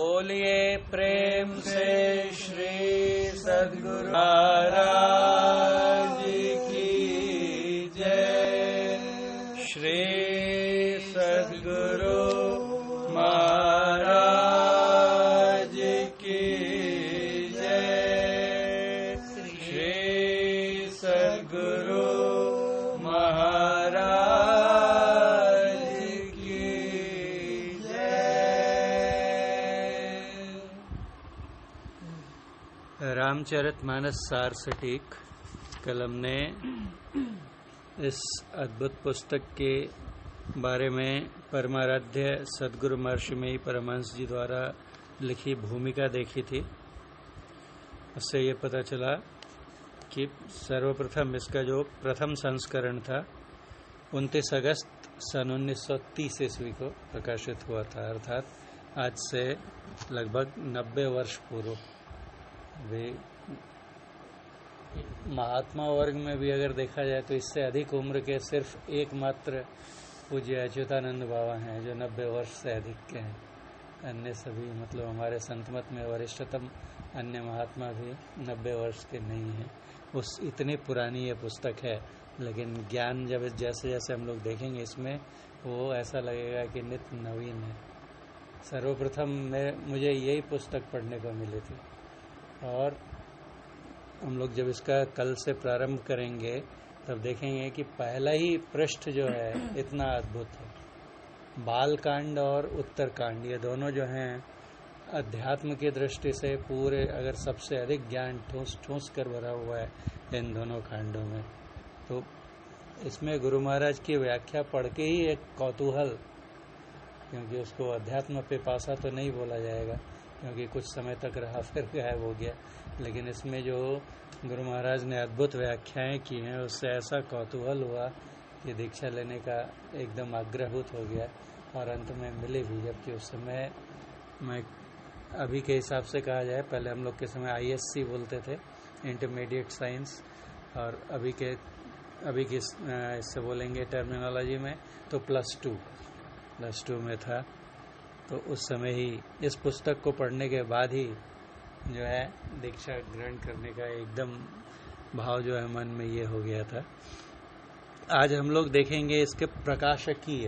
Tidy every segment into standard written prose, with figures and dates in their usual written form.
बोलिए प्रेम से श्री सद्गुरु महाराज की जय। श्री सद्गुरु महाराज की जय। श्री सद्गुरु महाराज की जय। रामचरितमानस सार सटीक कल हमने इस अद्भुत पुस्तक के बारे में परमाराध्य सद्गुरु महर्षि में परमहंस जी द्वारा लिखी भूमिका देखी थी। उससे ये पता चला कि सर्वप्रथम इसका जो प्रथम संस्करण था 29 अगस्त सन 1930 ईस्वी को प्रकाशित हुआ था, अर्थात आज से लगभग 90 वर्ष पूर्व। वे महात्मा वर्ग में भी अगर देखा जाए तो इससे अधिक उम्र के सिर्फ एकमात्र पूज्य अच्युतानंद बाबा हैं जो 90 वर्ष से अधिक के हैं। अन्य सभी मतलब हमारे संत मत में वरिष्ठतम अन्य महात्मा भी 90 वर्ष के नहीं हैं। उस इतनी पुरानी ये पुस्तक है, लेकिन ज्ञान जब जैसे जैसे हम लोग देखेंगे इसमें वो ऐसा लगेगा कि नित्य नवीन है। सर्वप्रथम मुझे यही पुस्तक पढ़ने को मिली थी और हम लोग जब इसका कल से प्रारंभ करेंगे तब देखेंगे कि पहला ही पृष्ठ जो है इतना अद्भुत है। बाल कांड और उत्तर कांड ये दोनों जो हैं अध्यात्म की दृष्टि से पूरे अगर सबसे अधिक ज्ञान ठूस कर भरा हुआ है इन दोनों कांडों में। तो इसमें गुरु महाराज की व्याख्या पढ़ के ही एक कौतूहल, क्योंकि उसको अध्यात्म पे पासा तो नहीं बोला जाएगा क्योंकि कुछ समय तक रहा फिर गायब हो गया, लेकिन इसमें जो गुरु महाराज ने अद्भुत व्याख्याएं की हैं उससे ऐसा कौतूहल हुआ कि दीक्षा लेने का एकदम आग्रहभूत हो गया और अंत में मिले भी। जबकि उस समय मैं अभी के हिसाब से कहा जाए, पहले हम लोग के समय ISC बोलते थे, इंटरमीडिएट साइंस, और अभी की इससे बोलेंगे टर्मिनोलॉजी में तो प्लस टू में था। तो उस समय ही इस पुस्तक को पढ़ने के बाद ही जो है दीक्षा ग्रहण करने का एकदम भाव जो है मन में ये हो गया था। आज हम लोग देखेंगे इसके प्रकाशकीय,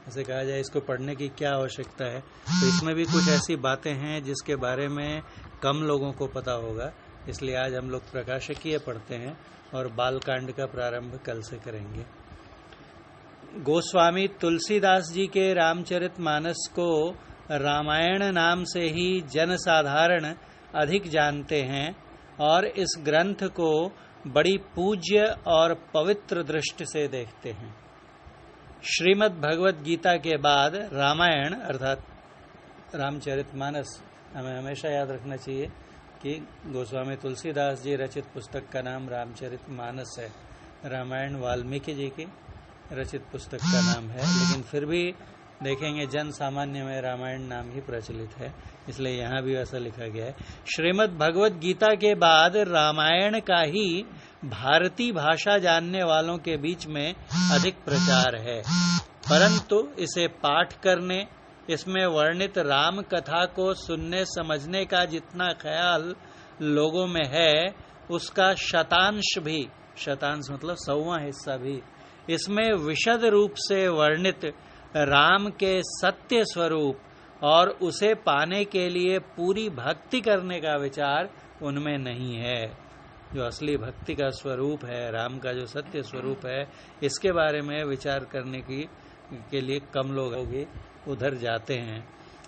ऐसे कहा जाए इसको पढ़ने की क्या आवश्यकता है। तो इसमें भी कुछ ऐसी बातें हैं जिसके बारे में कम लोगों को पता होगा, इसलिए आज हम लोग प्रकाशकीय पढ़ते हैं और बालकांड का प्रारंभ कल से करेंगे। गोस्वामी तुलसीदास जी के रामचरितमानस को रामायण नाम से ही जनसाधारण अधिक जानते हैं और इस ग्रंथ को बड़ी पूज्य और पवित्र दृष्टि से देखते हैं। श्रीमद् भगवद गीता के बाद रामायण अर्थात रामचरितमानस, हमें हमेशा याद रखना चाहिए कि गोस्वामी तुलसीदास जी रचित पुस्तक का नाम रामचरितमानस है। रामायण वाल्मीकि जी की रचित पुस्तक का नाम है, लेकिन फिर भी देखेंगे जन सामान्य में रामायण नाम ही प्रचलित है, इसलिए यहाँ भी ऐसा लिखा गया है। श्रीमद् भगवद गीता के बाद रामायण का ही भारतीय भाषा जानने वालों के बीच में अधिक प्रचार है, परंतु इसे पाठ करने, इसमें वर्णित राम कथा को सुनने समझने का जितना ख्याल लोगों में है उसका शतांश भी, शतांश मतलब 100वां हिस्सा भी, इसमें विशद रूप से वर्णित राम के सत्य स्वरूप और उसे पाने के लिए पूरी भक्ति करने का विचार उनमें नहीं है। जो असली भक्ति का स्वरूप है, राम का जो सत्य स्वरूप है, इसके बारे में विचार करने के लिए कम लोग उधर जाते हैं।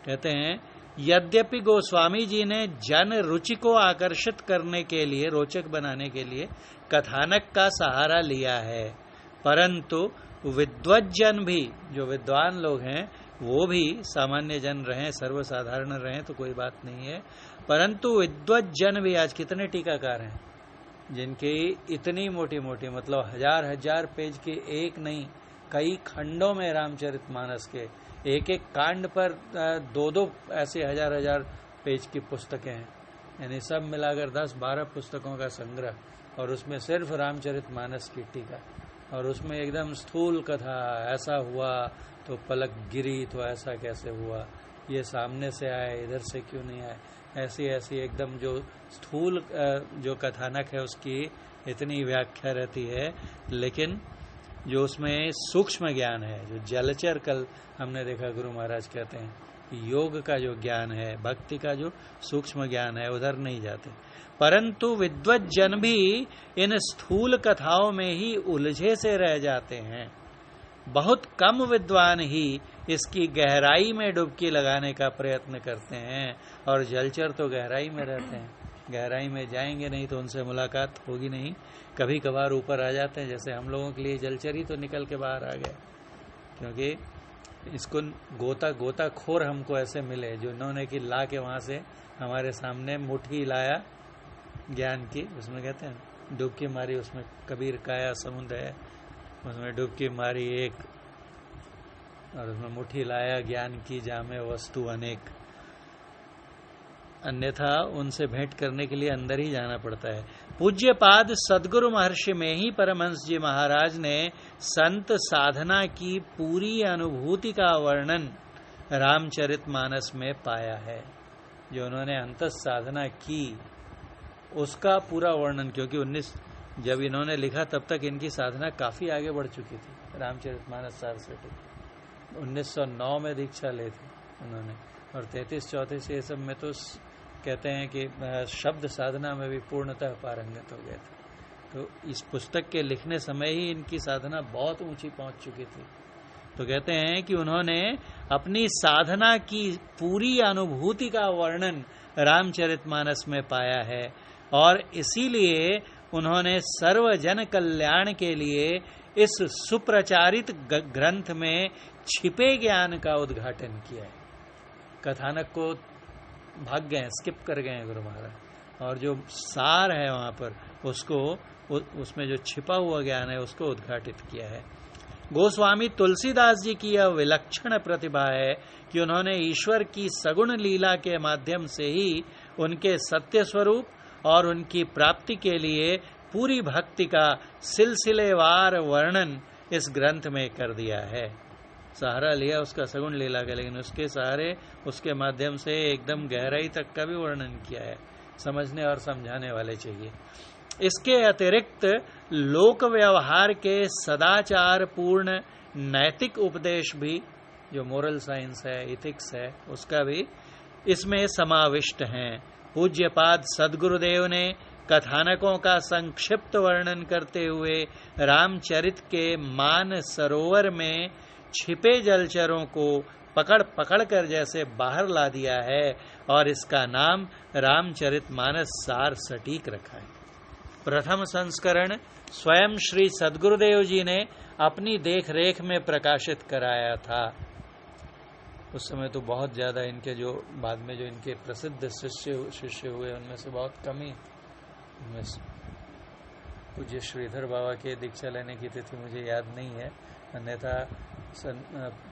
कहते हैं यद्यपि गोस्वामी जी ने जन रुचि को आकर्षित करने के लिए, रोचक बनाने के लिए कथानक का सहारा लिया है, परंतु विद्वज्जन भी, जो विद्वान लोग हैं वो भी सामान्य जन रहें, सर्वसाधारण रहें तो कोई बात नहीं है, परंतु विद्वज्जन भी, आज कितने टीकाकार हैं जिनकी इतनी मोटी मोटी मतलब हजार पेज के एक नहीं कई खंडों में रामचरितमानस के एक एक कांड पर 2-2 ऐसे हजार पेज की पुस्तकें हैं, यानी सब मिलाकर 10-12 पुस्तकों का संग्रह, और उसमें सिर्फ रामचरितमानस की टीका, और उसमें एकदम स्थूल कथा, ऐसा हुआ तो पलक गिरी तो ऐसा कैसे हुआ, ये सामने से आए, इधर से क्यों नहीं आए, ऐसी ऐसी एकदम जो स्थूल जो कथानक है उसकी इतनी व्याख्या रहती है, लेकिन जो उसमें सूक्ष्म ज्ञान है, जो जलचर, कल हमने देखा गुरु महाराज कहते हैं योग का जो ज्ञान है, भक्ति का जो सूक्ष्म ज्ञान है, उधर नहीं जाते। परंतु विद्वत जन भी इन स्थूल कथाओं में ही उलझे से रह जाते हैं। बहुत कम विद्वान ही इसकी गहराई में डुबकी लगाने का प्रयत्न करते हैं, और जलचर तो गहराई में रहते हैं, गहराई में जाएंगे नहीं तो उनसे मुलाकात होगी नहीं। कभी कभार ऊपर आ जाते हैं, जैसे हम लोगों के लिए जलचर ही तो निकल के बाहर आ गया, क्योंकि इसको गोताखोर हमको ऐसे मिले जो इन्होंने कि ला के वहां से हमारे सामने मुट्ठी लाया ज्ञान की, उसमें कहते हैं डुबकी मारी, उसमें कबीर काया समुद्र है, उसमें डुबकी मारी एक, और उसमें मुट्ठी लाया ज्ञान की जामे वस्तु अनेक। अन्यथा उनसे भेंट करने के लिए अंदर ही जाना पड़ता है। पूज्यपाद सदगुरु महर्षि में ही परमहंस जी महाराज ने संत साधना की पूरी अनुभूति का वर्णन रामचरितमानस में पाया है। जो उन्होंने अंतस साधना की उसका पूरा वर्णन, क्योंकि 19 जब इन्होंने लिखा तब तक इनकी साधना काफी आगे बढ़ चुकी थी। रामचरितमानस सारस्वती 1909 में दीक्षा ली थी उन्होंने, और 33-34 ये सब में तो कहते हैं कि शब्द साधना में भी पूर्णतः पारंगत हो गए थे। तो इस पुस्तक के लिखने समय ही इनकी साधना बहुत ऊंची पहुंच चुकी थी। तो कहते हैं कि उन्होंने अपनी साधना की पूरी अनुभूति का वर्णन रामचरितमानस में पाया है, और इसीलिए उन्होंने सर्वजन कल्याण के लिए इस सुप्रचारित ग्रंथ में छिपे ज्ञान का उद्घाटन किया है। कथानक को भाग गए, स्किप कर गए गुरु महाराज, और जो सार है वहां पर उसको, उसमें जो छिपा हुआ ज्ञान है उसको उद्घाटित किया है। गोस्वामी तुलसीदास जी की यह विलक्षण प्रतिभा है कि उन्होंने ईश्वर की सगुण लीला के माध्यम से ही उनके सत्य स्वरूप और उनकी प्राप्ति के लिए पूरी भक्ति का सिलसिलेवार वर्णन इस ग्रंथ में कर दिया है। सहारा लिया उसका सगुण लीला का, लेकिन उसके सहारे, उसके माध्यम से एकदम गहराई तक का भी वर्णन किया है। समझने और समझाने वाले चाहिए। इसके अतिरिक्त लोक व्यवहार के सदाचार पूर्ण नैतिक उपदेश भी, जो मोरल साइंस है, इथिक्स है, उसका भी इसमें समाविष्ट हैं। पूज्यपाद सद्गुरुदेव ने कथानकों का संक्षिप्त वर्णन करते हुए रामचरित के मान सरोवर में छिपे जलचरों को पकड़ कर जैसे बाहर ला दिया है, और इसका नाम रामचरितमानस सार सटीक रखा है। प्रथम संस्करण स्वयं श्री सद्गुरुदेव जी ने अपनी देख रेख में प्रकाशित कराया था। उस समय तो बहुत ज्यादा इनके, जो बाद में जो इनके प्रसिद्ध शिष्य हुए उनमें से बहुत कम ही, पूज्य श्रीधर बाबा के दीक्षा लेने की तिथि मुझे याद नहीं है, अन्यथा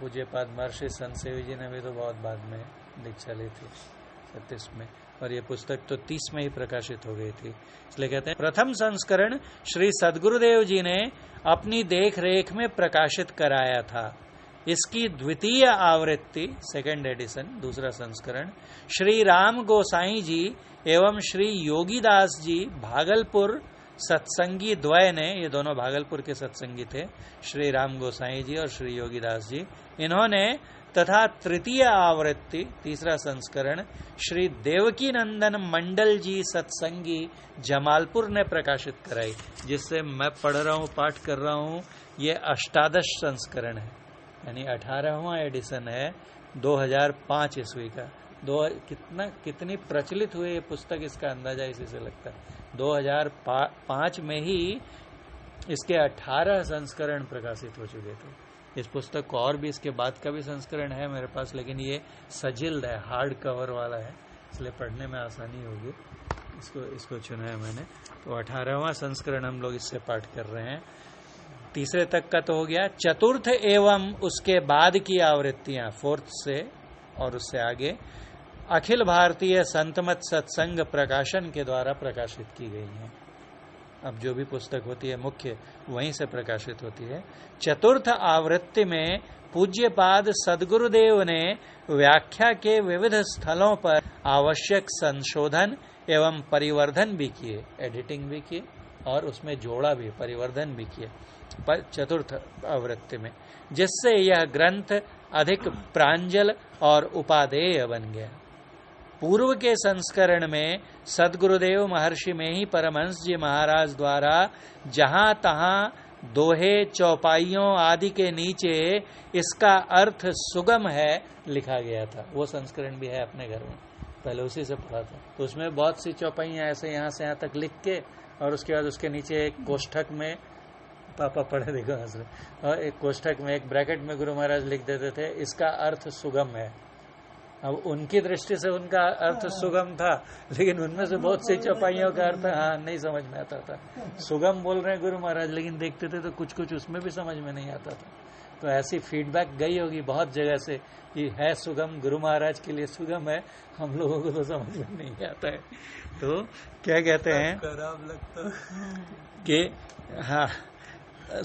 पूज्यपाद महर्षि संत सेवी जी ने भी तो बहुत बाद में दीक्षा ली थी 36 में, और ये पुस्तक तो 30 में ही प्रकाशित हो गई थी। इसलिए कहते हैं प्रथम संस्करण श्री सद्गुरुदेव जी ने अपनी देख रेख में प्रकाशित कराया था। इसकी द्वितीय आवृत्ति, सेकंड एडिशन, दूसरा संस्करण, श्री राम गोसाई जी एवं श्री योगीदास जी भागलपुर सत्संगी द्वय ने, ये दोनों भागलपुर के सत्संगी थे, श्री राम गोसाई जी और श्री योगीदास जी, इन्होंने, तथा तृतीय आवृत्ति, तीसरा संस्करण, श्री देवकी नंदन मंडल जी सत्संगी जमालपुर ने प्रकाशित कराई, जिससे मैं पढ़ रहा हूँ, पाठ कर रहा हूँ। ये अष्टादश संस्करण है, यानी 18वां एडिशन है 2005 ईस्वी का। कितनी प्रचलित हुई ये पुस्तक, इसका अंदाजा इसी से लगता है। 2005 में ही इसके 18 संस्करण प्रकाशित हो चुके थे। इस पुस्तक को और भी, इसके बाद का भी संस्करण है मेरे पास, लेकिन ये सजिल्ड है, हार्ड कवर वाला है, इसलिए पढ़ने में आसानी होगी। इसको चुना है मैंने। तो 18वां संस्करण हम लोग इससे पाठ कर रहे हैं। तीसरे तक का तो हो गया। चतुर्थ एवं उसके बाद की आवृत्तियां, फोर्थ से और उससे आगे, अखिल भारतीय संतमत सत्संग प्रकाशन के द्वारा प्रकाशित की गई हैं। अब जो भी पुस्तक होती है मुख्य वहीं से प्रकाशित होती है। चतुर्थ आवृत्ति में पूज्यपाद सद्गुरुदेव ने व्याख्या के विविध स्थलों पर आवश्यक संशोधन एवं परिवर्धन भी किए, एडिटिंग भी किए और उसमें जोड़ा भी, परिवर्धन भी किए चतुर्थ आवृत्ति में, जिससे यह ग्रंथ अधिक प्रांजल और उपादेय बन गया। पूर्व के संस्करण में सद्गुरुदेव महर्षि में ही परमहंस जी महाराज द्वारा जहां तहां दोहे चौपाइयों आदि के नीचे इसका अर्थ सुगम है लिखा गया था। वो संस्करण भी है अपने घर में, पहले उसी से पढ़ा था। तो उसमें बहुत सी चौपाइयां ऐसे यहाँ से यहाँ तक लिख के और उसके बाद उसके नीचे एक कोष्ठक में, पापा पढ़े देखो हंस रहे, और एक कोष्ठक में एक ब्रैकेट में गुरु महाराज लिख देते थे इसका अर्थ सुगम है। अब उनकी दृष्टि से उनका अर्थ सुगम था, लेकिन उनमें से बहुत सी चौपाइयों का अर्थ नहीं समझ में आता था। सुगम बोल रहे हैं गुरु महाराज, लेकिन देखते थे तो कुछ कुछ उसमें भी समझ में नहीं आता था। तो ऐसी फीडबैक गई होगी बहुत जगह से कि है सुगम, गुरु महाराज के लिए सुगम है, हम लोगों को तो समझ में नहीं आता है। तो क्या कहते हैं खराब लगता कि हाँ,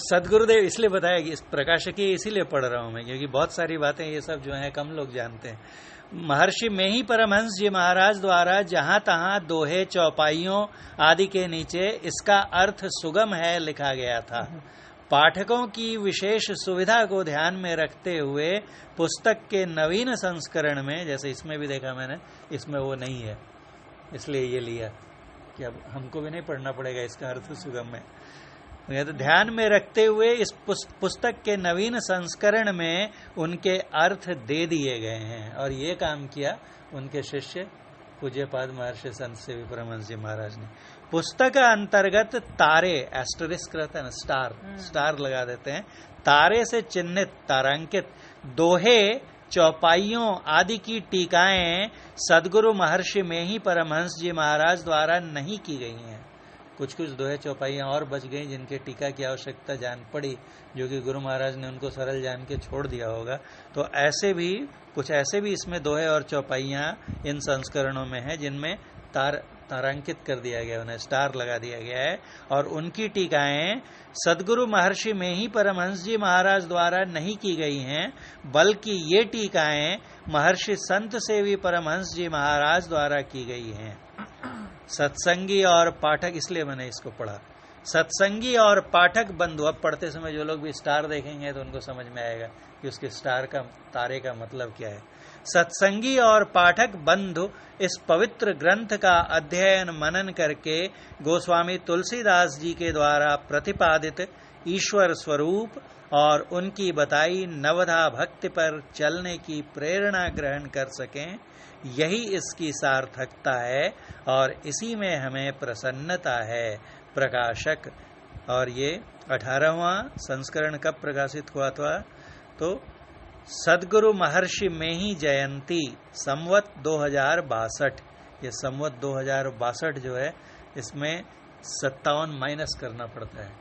सदगुरुदेव इसलिए बताया कि इस प्रकाशकी इसीलिए पढ़ रहा हूं मैं, क्योंकि बहुत सारी बातें ये सब जो है कम लोग जानते हैं। महर्षि में ही परमहंस जी महाराज द्वारा जहां तहां दोहे चौपाइयों आदि के नीचे इसका अर्थ सुगम है लिखा गया था। पाठकों की विशेष सुविधा को ध्यान में रखते हुए पुस्तक के नवीन संस्करण में, जैसे इसमें भी देखा मैंने, इसमें वो नहीं है, इसलिए ये लिया कि अब हमको भी नहीं पढ़ना पड़ेगा इसका अर्थ सुगम है। तो ध्यान में रखते हुए इस पुस्तक के नवीन संस्करण में उनके अर्थ दे दिए गए हैं। और ये काम किया उनके शिष्य पूज्यपाद महर्षि संत सेवी परमहंस जी महाराज ने। पुस्तक अंतर्गत तारे, एस्टरिस्क रहता है ना, स्टार लगा देते हैं, तारे से चिन्हित, तारांकित दोहे चौपाइयों आदि की टीकाएं सदगुरु महर्षि में ही परमहंस जी महाराज द्वारा नहीं की गई हैं। कुछ कुछ दोहे चौपाइयां और बच गई जिनके टीका की आवश्यकता जान पड़ी, जो कि गुरु महाराज ने उनको सरल जान के छोड़ दिया होगा। तो ऐसे भी कुछ ऐसे भी इसमें दोहे और चौपाइयां इन संस्करणों में है जिनमें तारांकित कर दिया गया, उन्हें स्टार लगा दिया गया है। और उनकी टीकाएं सदगुरु महर्षि में ही परमहंस जी महाराज द्वारा नहीं की गई हैं, बल्कि ये टीकाएं महर्षि संत सेवी परमहंस जी महाराज द्वारा की गई हैं। सत्संगी और पाठक, इसलिए मैंने इसको पढ़ा, सत्संगी और पाठक बंधु। अब पढ़ते समय जो लोग भी स्टार देखेंगे तो उनको समझ में आएगा कि उसके स्टार का, तारे का मतलब क्या है। सत्संगी और पाठक बंधु इस पवित्र ग्रंथ का अध्ययन मनन करके गोस्वामी तुलसीदास जी के द्वारा प्रतिपादित ईश्वर स्वरूप और उनकी बताई नवधा भक्ति पर चलने की प्रेरणा ग्रहण कर सकें, यही इसकी सार्थकता है और इसी में हमें प्रसन्नता है। प्रकाशक, और ये 18वां संस्करण कब प्रकाशित हुआ था? तो सदगुरु महर्षि में ही जयंती संवत 2062। ये संवत 2062 जो है इसमें 57 माइनस करना पड़ता है,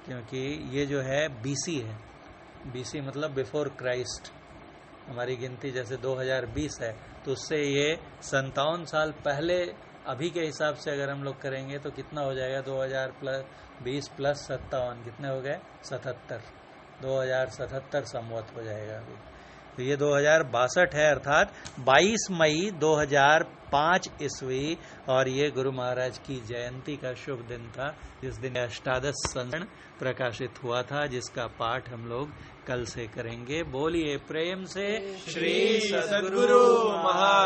क्योंकि ये जो है बीसी है। बीसी मतलब बिफोर क्राइस्ट। हमारी गिनती जैसे 2020 है तो उससे ये 57 साल पहले, अभी के हिसाब से अगर हम लोग करेंगे तो कितना हो जाएगा? 2020 प्लस 57 कितने हो गए? 77। 2077 संवत हो जाएगा अभी। तो ये 2062 है, अर्थात 22 मई 2005 ईस्वी, और ये गुरु महाराज की जयंती का शुभ दिन था, जिस दिन अष्टादश संस्करण प्रकाशित हुआ था, जिसका पाठ हम लोग कल से करेंगे। बोलिए प्रेम से श्री सद्गुरु महाराज।